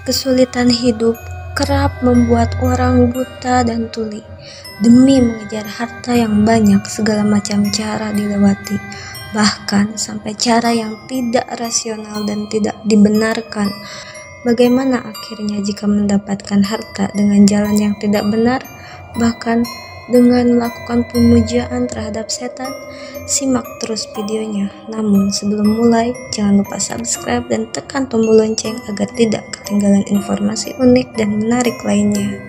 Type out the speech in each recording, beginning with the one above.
Kesulitan hidup kerap membuat orang buta dan tuli. Demi mengejar harta yang banyak, segala macam cara dilewati, bahkan sampai cara yang tidak rasional dan tidak dibenarkan. Bagaimana akhirnya jika mendapatkan harta dengan jalan yang tidak benar, bahkan dengan melakukan pemujaan terhadap setan? Simak terus videonya. Namun sebelum mulai, jangan lupa subscribe dan tekan tombol lonceng agar tidak ketinggalan informasi unik dan menarik lainnya.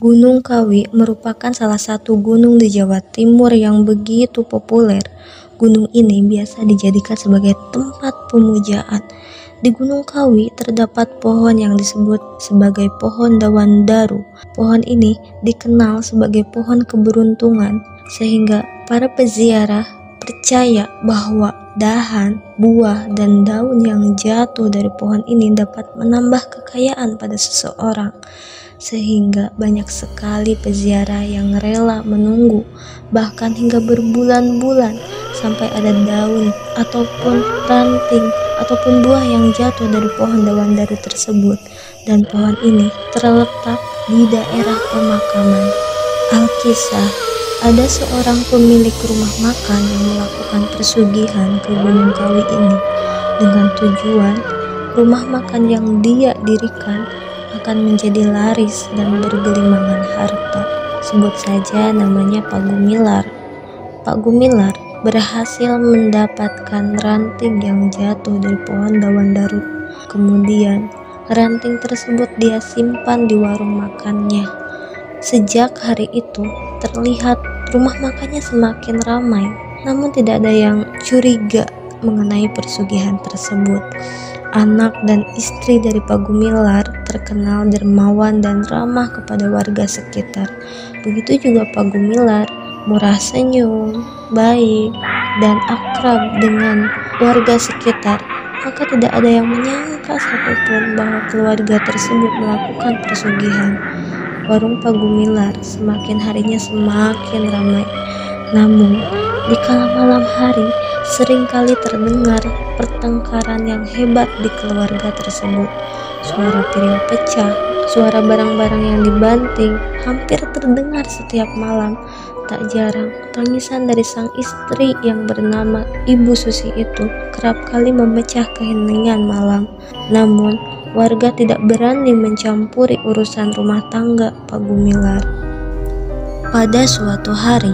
Gunung Kawi merupakan salah satu gunung di Jawa Timur yang begitu populer. Gunung ini biasa dijadikan sebagai tempat pemujaan. Di Gunung Kawi terdapat pohon yang disebut sebagai pohon dawan daru. Pohon ini dikenal sebagai pohon keberuntungan, sehingga para peziarah percaya bahwa dahan, buah, dan daun yang jatuh dari pohon ini dapat menambah kekayaan pada seseorang. Sehingga banyak sekali peziarah yang rela menunggu, bahkan hingga berbulan-bulan sampai ada daun ataupun ranting ataupun buah yang jatuh dari pohon dawan daru tersebut. Dan pohon ini terletak di daerah pemakaman. Alkisah, ada seorang pemilik rumah makan yang melakukan persugihan ke Gunung Kawi ini dengan tujuan rumah makan yang dia dirikan akan menjadi laris dan bergelimangan harta. Sebut saja namanya Pak Gumilar. Pak Gumilar berhasil mendapatkan ranting yang jatuh dari pohon dawan daru. Kemudian ranting tersebut dia simpan di warung makannya. Sejak hari itu terlihat rumah makannya semakin ramai, namun tidak ada yang curiga mengenai persugihan tersebut. Anak dan istri dari Pak Gumilar terkenal dermawan dan ramah kepada warga sekitar. Begitu juga Pak Gumilar, murah senyum, baik, dan akrab dengan warga sekitar. Maka tidak ada yang menyangka satupun bahwa keluarga tersebut melakukan persugihan. Warung Pak Gumilar semakin harinya semakin ramai. Namun di kala malam hari seringkali terdengar pertengkaran yang hebat di keluarga tersebut. Suara piring pecah, suara barang-barang yang dibanting hampir terdengar setiap malam. Tak jarang tangisan dari sang istri yang bernama Ibu Susi itu kerap kali memecah keheningan malam. Namun warga tidak berani mencampuri urusan rumah tangga Pak Gumilar. Pada suatu hari,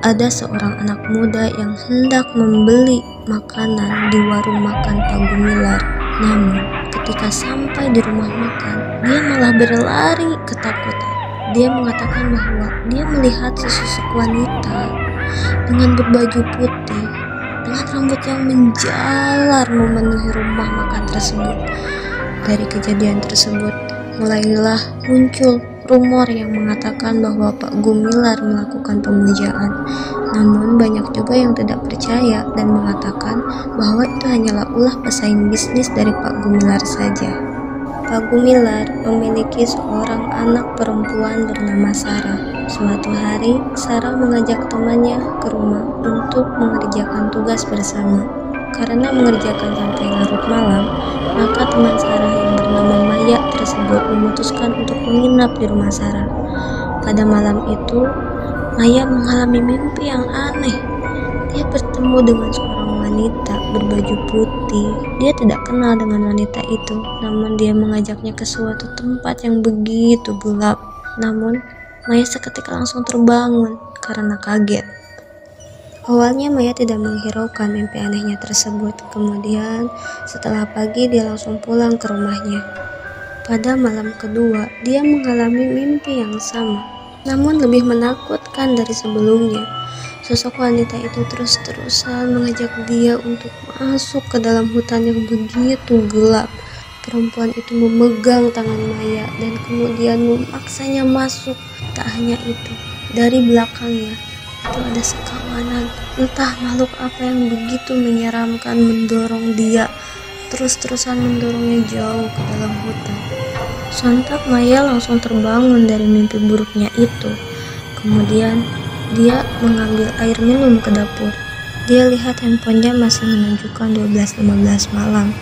ada seorang anak muda yang hendak membeli makanan di warung makan Pak Gumilar. Namun ketika sampai di rumah makan, dia malah berlari ketakutan. Dia mengatakan bahwa dia melihat sesosok wanita dengan berbaju putih, dengan rambut yang menjalar memenuhi rumah makan tersebut. Dari kejadian tersebut, mulailah muncul rumor yang mengatakan bahwa Pak Gumilar melakukan pemujaan. Namun banyak juga yang tidak percaya dan mengatakan bahwa itu hanyalah ulah pesaing bisnis dari Pak Gumilar saja. Pak Gumilar memiliki seorang anak perempuan bernama Sarah. Suatu hari, Sarah mengajak temannya ke rumah untuk mengerjakan tugas bersama. Karena mengerjakan sampai larut malam, maka teman Sarah yang bernama Maya tersebut memutuskan untuk menginap di rumah Sarah. Pada malam itu, Maya mengalami mimpi yang aneh. Dia bertemu dengan seorang wanita berbaju putih. Dia tidak kenal dengan wanita itu, namun dia mengajaknya ke suatu tempat yang begitu gelap. Namun, Maya seketika langsung terbangun karena kaget. Awalnya Maya tidak menghiraukan mimpi anehnya tersebut. Kemudian setelah pagi dia langsung pulang ke rumahnya. Pada malam kedua dia mengalami mimpi yang sama, namun lebih menakutkan dari sebelumnya. Sosok wanita itu terus-terusan mengajak dia untuk masuk ke dalam hutan yang begitu gelap. Perempuan itu memegang tangan Maya dan kemudian memaksanya masuk. Tak hanya itu, dari belakangnya itu ada sekawanan, entah makhluk apa yang begitu menyeramkan mendorong dia, terus-terusan mendorongnya jauh ke dalam hutan. Sontak Maya langsung terbangun dari mimpi buruknya itu. Kemudian dia mengambil air minum ke dapur. Dia lihat handphonenya masih menunjukkan 12.15 malam.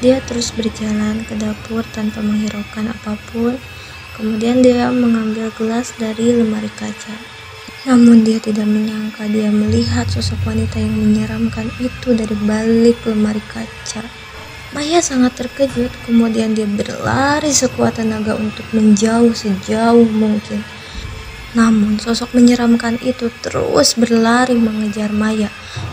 Dia terus berjalan ke dapur tanpa menghiraukan apapun. Kemudian dia mengambil gelas dari lemari kaca. Namun dia tidak menyangka dia melihat sosok wanita yang menyeramkan itu dari balik lemari kaca. Maya sangat terkejut, kemudian dia berlari sekuat tenaga untuk menjauh sejauh mungkin. Namun sosok menyeramkan itu terus berlari mengejar Maya.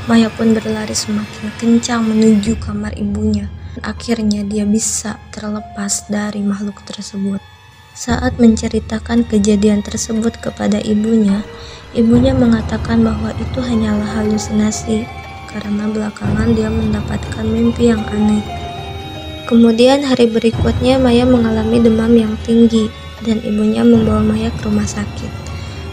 Maya pun berlari semakin kencang menuju kamar ibunya. Akhirnya dia bisa terlepas dari makhluk tersebut. Saat menceritakan kejadian tersebut kepada ibunya mengatakan bahwa itu hanyalah halusinasi karena belakangan dia mendapatkan mimpi yang aneh. Kemudian hari berikutnya Maya mengalami demam yang tinggi dan ibunya membawa Maya ke rumah sakit.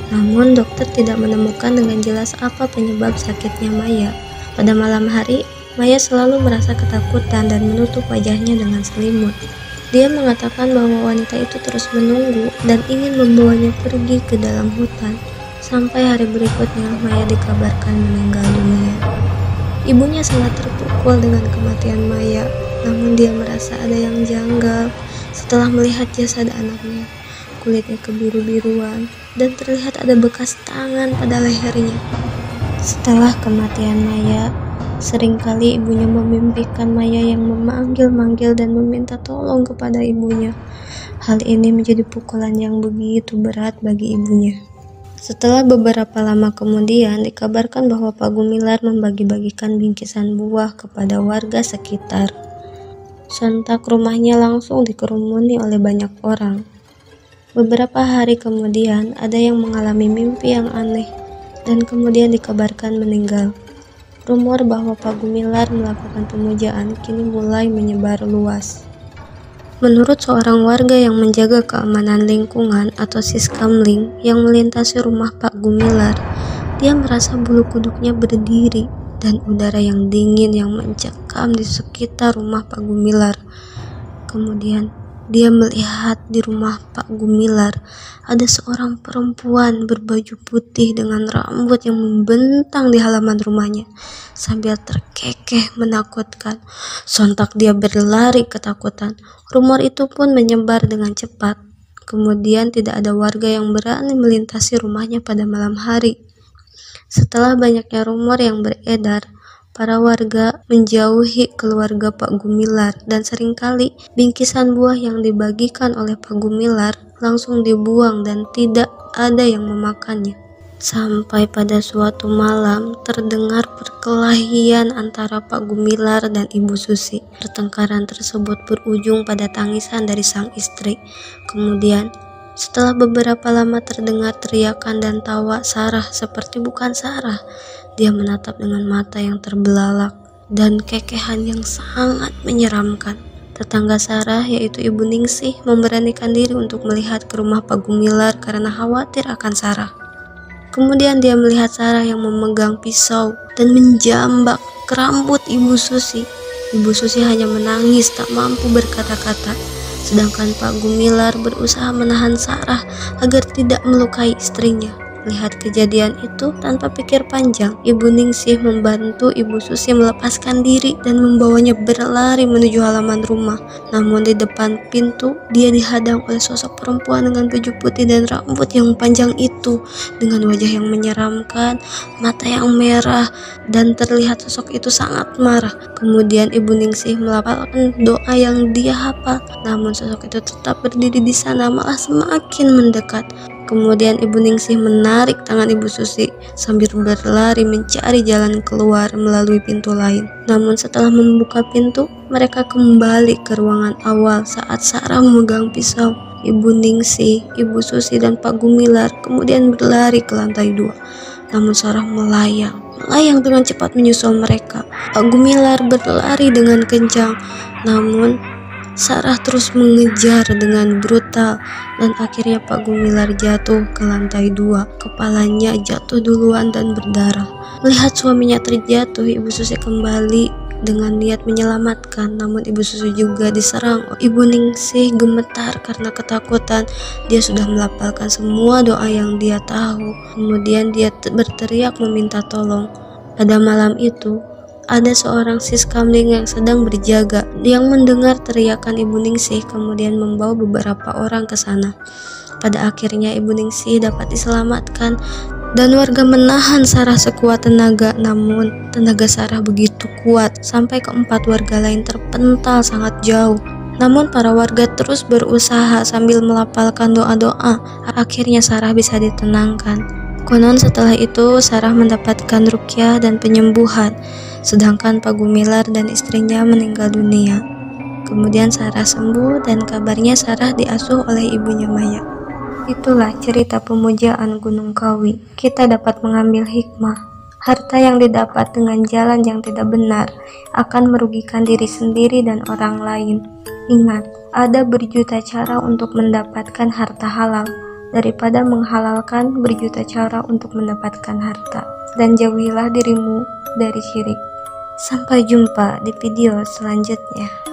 Namun dokter tidak menemukan dengan jelas apa penyebab sakitnya Maya. Pada malam hari, Maya selalu merasa ketakutan dan menutup wajahnya dengan selimut. Dia mengatakan bahwa wanita itu terus menunggu dan ingin membawanya pergi ke dalam hutan. Sampai hari berikutnya, Maya dikabarkan meninggal dunia. Ibunya sangat terpukul dengan kematian Maya, namun dia merasa ada yang janggal setelah melihat jasad anaknya. Kulitnya kebiru-biruan dan terlihat ada bekas tangan pada lehernya. Setelah kematian Maya, seringkali ibunya memimpikan Maya yang memanggil-manggil dan meminta tolong kepada ibunya. Hal ini menjadi pukulan yang begitu berat bagi ibunya. Setelah beberapa lama kemudian, dikabarkan bahwa Pak Gumilar membagi-bagikan bingkisan buah kepada warga sekitar. Sontak rumahnya langsung dikerumuni oleh banyak orang. Beberapa hari kemudian, ada yang mengalami mimpi yang aneh dan kemudian dikabarkan meninggal. Rumor bahwa Pak Gumilar melakukan pemujaan kini mulai menyebar luas. Menurut seorang warga yang menjaga keamanan lingkungan atau Siskamling yang melintasi rumah Pak Gumilar, dia merasa bulu kuduknya berdiri dan udara yang dingin yang mencekam di sekitar rumah Pak Gumilar. Kemudian dia melihat di rumah Pak Gumilar ada seorang perempuan berbaju putih dengan rambut yang membentang di halaman rumahnya sambil terkekeh menakutkan. Sontak dia berlari ketakutan. Rumor itu pun menyebar dengan cepat. Kemudian tidak ada warga yang berani melintasi rumahnya pada malam hari. Setelah banyaknya rumor yang beredar, para warga menjauhi keluarga Pak Gumilar dan seringkali bingkisan buah yang dibagikan oleh Pak Gumilar langsung dibuang dan tidak ada yang memakannya. Sampai pada suatu malam terdengar perkelahian antara Pak Gumilar dan Ibu Susi. Pertengkaran tersebut berujung pada tangisan dari sang istri. Kemudian setelah beberapa lama terdengar teriakan dan tawa Sarah seperti bukan Sarah. Dia menatap dengan mata yang terbelalak dan kekehan yang sangat menyeramkan. Tetangga Sarah, yaitu Ibu Ningsih, memberanikan diri untuk melihat ke rumah Pak Gumilar karena khawatir akan Sarah. Kemudian dia melihat Sarah yang memegang pisau dan menjambak ke rambut Ibu Susi. Ibu Susi hanya menangis tak mampu berkata-kata. Sedangkan Pak Gumilar berusaha menahan Sarah agar tidak melukai istrinya. Lihat kejadian itu tanpa pikir panjang, Ibu Ningsih membantu Ibu Susi melepaskan diri dan membawanya berlari menuju halaman rumah. Namun di depan pintu, dia dihadang oleh sosok perempuan dengan baju putih dan rambut yang panjang itu, dengan wajah yang menyeramkan, mata yang merah, dan terlihat sosok itu sangat marah. Kemudian Ibu Ningsih melafalkan doa yang dia hafal, namun sosok itu tetap berdiri di sana, malah semakin mendekat. Kemudian Ibu Ningsih menarik tangan Ibu Susi sambil berlari mencari jalan keluar melalui pintu lain. Namun setelah membuka pintu, mereka kembali ke ruangan awal saat Sarah memegang pisau. Ibu Ningsih, Ibu Susi, dan Pak Gumilar kemudian berlari ke lantai 2. Namun Sarah melayang dengan cepat menyusul mereka. Pak Gumilar berlari dengan kencang, namun Sarah terus mengejar dengan brutal dan akhirnya Pak Gumilar jatuh ke lantai 2. Kepalanya jatuh duluan dan berdarah. Melihat suaminya terjatuh, Ibu Susi kembali dengan niat menyelamatkan, namun Ibu Susi juga diserang. Ibu Ningsih gemetar karena ketakutan. Dia sudah melafalkan semua doa yang dia tahu. Kemudian dia berteriak meminta tolong. Pada malam itu, ada seorang Siskamling yang sedang berjaga. Yang mendengar teriakan Ibu Ningsih kemudian membawa beberapa orang ke sana. Pada akhirnya Ibu Ningsih dapat diselamatkan dan warga menahan Sarah sekuat tenaga. Namun tenaga Sarah begitu kuat sampai keempat warga lain terpental sangat jauh. Namun para warga terus berusaha sambil melafalkan doa-doa. Akhirnya Sarah bisa ditenangkan. Konon setelah itu Sarah mendapatkan ruqyah dan penyembuhan, sedangkan Pak Gumilar dan istrinya meninggal dunia. Kemudian Sarah sembuh dan kabarnya Sarah diasuh oleh ibunya Maya. Itulah cerita pemujaan Gunung Kawi. Kita dapat mengambil hikmah. Harta yang didapat dengan jalan yang tidak benar akan merugikan diri sendiri dan orang lain. Ingat, ada berjuta cara untuk mendapatkan harta halal daripada menghalalkan berjuta cara untuk mendapatkan harta. Dan jauhilah dirimu dari syirik. Sampai jumpa di video selanjutnya.